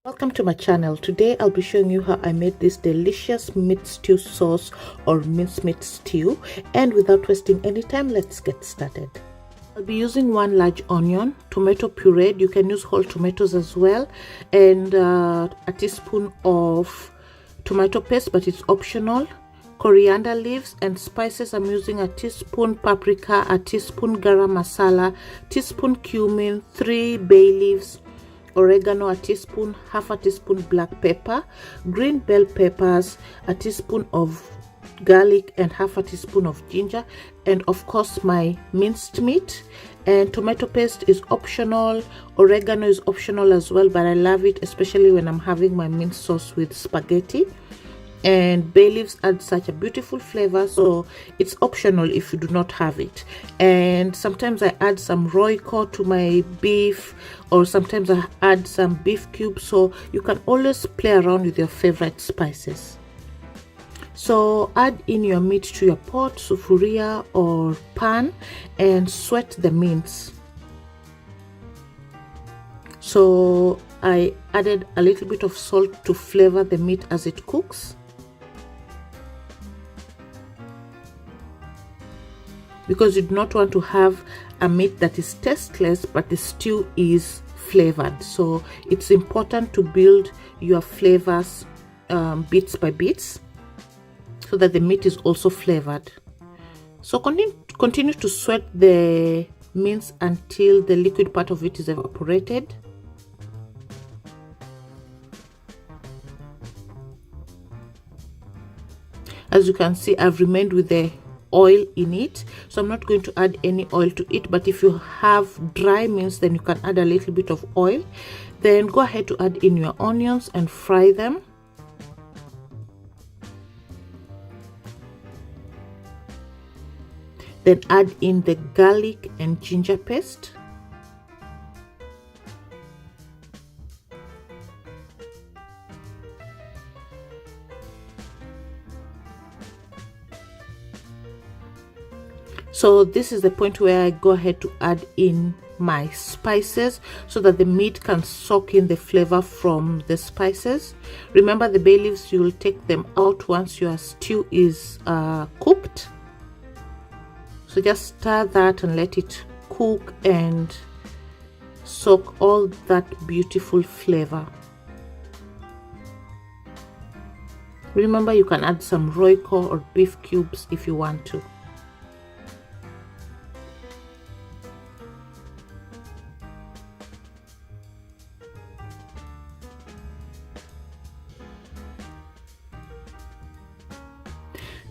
Welcome to my channel. Today I'll be showing you how I made this delicious meat stew sauce or mincemeat stew, and without wasting any time, let's get started. I'll be using 1 large onion, tomato puree, you can use whole tomatoes as well, and a teaspoon of tomato paste, but it's optional, coriander leaves, and spices. I'm using a teaspoon paprika, a teaspoon garam masala, teaspoon cumin, 3 bay leaves, oregano a teaspoon, half a teaspoon black pepper, green bell peppers, a teaspoon of garlic, and half a teaspoon of ginger, and of course my minced meat. And tomato paste is optional, oregano is optional as well, but I love it especially when I'm having my minced sauce with spaghetti. And bay leaves add such a beautiful flavor, so it's optional if you do not have it. And sometimes I add some royco to my beef, or sometimes I add some beef cubes, so you can always play around with your favorite spices. So add in your meat to your pot, sufuria or pan, and sweat the mince. So I added a little bit of salt to flavor the meat as it cooks, because you do not want to have a meat that is tasteless but the stew is flavored. So it's important to build your flavors bits by bits so that the meat is also flavored. So continue to sweat the mince until the liquid part of it is evaporated. As you can see, I've remained with the oil in it, so I'm not going to add any oil to it, but if you have dry mince, then you can add a little bit of oil. Then go ahead to add in your onions and fry them. Then add in the garlic and ginger paste. So this is the point where I go ahead to add in my spices so that the meat can soak in the flavor from the spices. Remember, the bay leaves, you will take them out once your stew is cooked. So just stir that and let it cook and soak all that beautiful flavor. Remember, you can add some royco or beef cubes if you want to.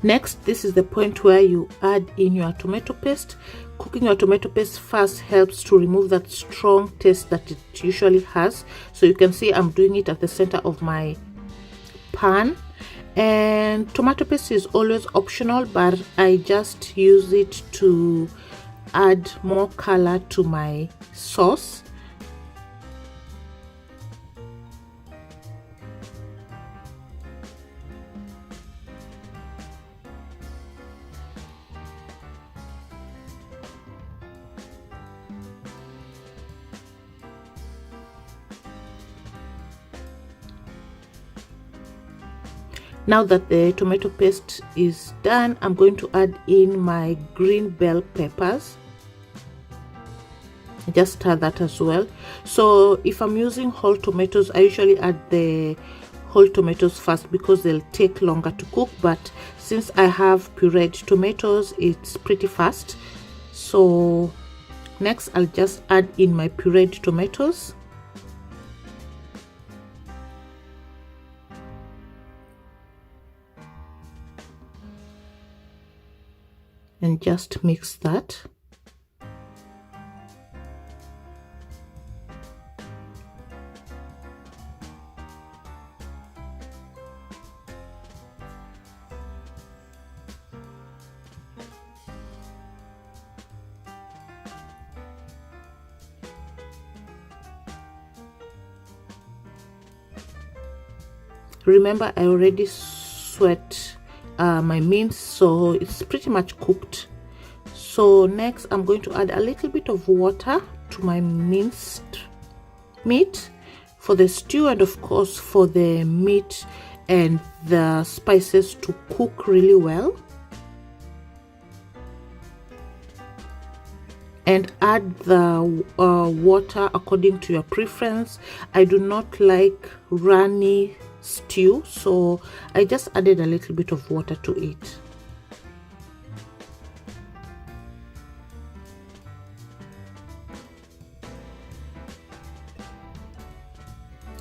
Next, this is the point where you add in your tomato paste. Cooking your tomato paste first helps to remove that strong taste that it usually has. So you can see I'm doing it at the center of my pan. And tomato paste is always optional, but I just use it to add more color to my sauce. Now that the tomato paste is done, I'm going to add in my green bell peppers. Just stir that as well. So if I'm using whole tomatoes, I usually add the whole tomatoes first because they'll take longer to cook, but since I have pureed tomatoes, it's pretty fast. So next I'll just add in my pureed tomatoes. And just mix that. Remember, I already sweat my mince, so it's pretty much cooked. So next I'm going to add a little bit of water to my minced meat. for the stew, and of course for the meat and the spices to cook really well. And add the water according to your preference. I do not like runny stew, so I just added a little bit of water to it.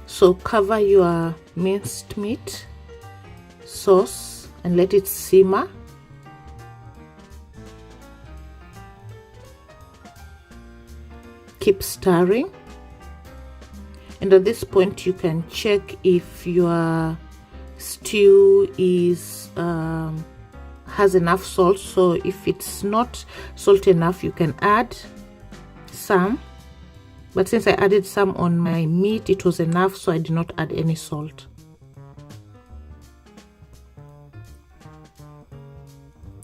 So cover your minced meat sauce and let it simmer. Keep stirring, and at this point you can check if your stew is has enough salt. So if it's not salt enough, you can add some, but since I added some on my meat, it was enough, so I did not add any salt.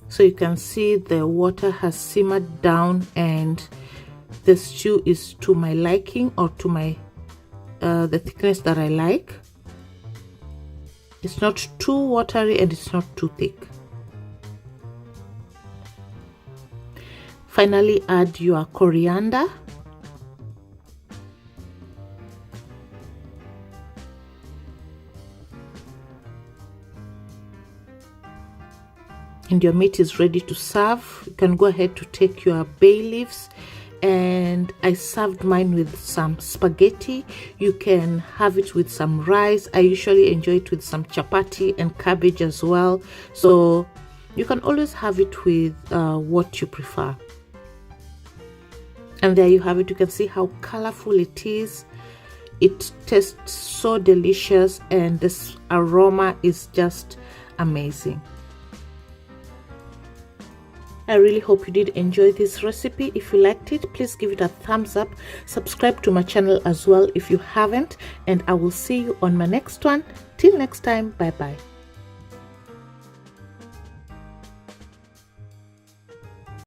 So you can see the water has simmered down and the stew is to my liking, or to my the thickness that I like. It's not too watery and it's not too thick. Finally, add your coriander. And your meat is ready to serve. You can go ahead to take your bay leaves, and I served mine with some spaghetti. You can have it with some rice. I usually enjoy it with some chapati and cabbage as well, so you can always have it with what you prefer. And there you have it. You can see how colorful it is. It tastes so delicious, and this aroma is just amazing. I really hope you did enjoy this recipe. If you liked it, please give it a thumbs up. Subscribe to my channel as well if you haven't, and I will see you on my next one. Till next time, bye bye.